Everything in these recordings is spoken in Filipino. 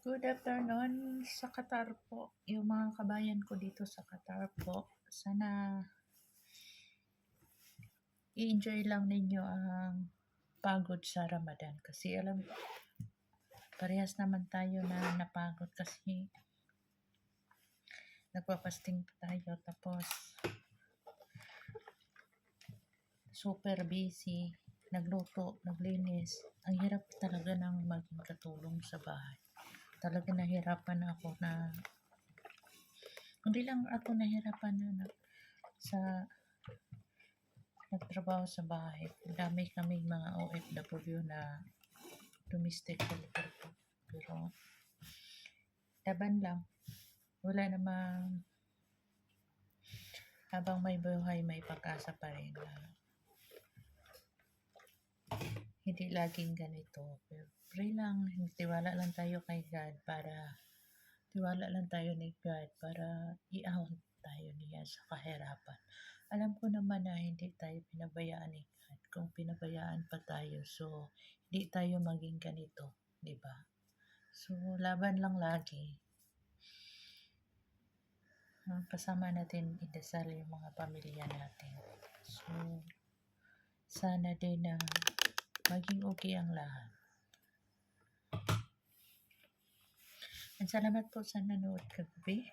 Good afternoon sa Qatar po. Yung mga kabayan ko dito sa Qatar po. Sana i-enjoy lang ninyo ang pagod sa Ramadan. Kasi alam ko, parehas naman tayo na napagod kasi nagpapasting pa tayo. Tapos super busy. Nagluto, naglinis. Ang hirap talaga ng maging katulong sa bahay. Talaga nahirapan ako na hindi lang ako nahirapan na sa nagtrabaho sa bahay. Dami kaming mga OFW na domestic helper po. Pero laban lang. Wala namang habang may buhay may pag-asa pa rin na hindi laging ganito. Pero pray lang, tiwala lang tayo kay God tiwala lang tayo ni God para i-out tayo niya sa kahirapan. Alam ko naman na hindi tayo pinabayaan ni God. Kung pinabayaan pa tayo, so hindi tayo maging ganito, di ba? So laban lang lagi. Kasama natin idasal yung mga pamilya natin. So sana din na maging okay ang lahat. And salamat po sa nanood kagabi.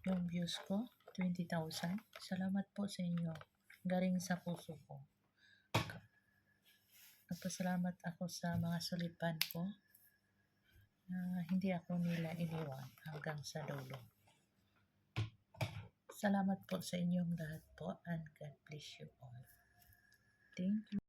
Yung views ko, 20,000. Salamat po sa inyo. Galing sa puso ko. Nagpasalamat ako sa mga sulipan ko na hindi ako nila iniwan hanggang sa dulo. Salamat po sa inyong lahat po and God bless you all. Thank you.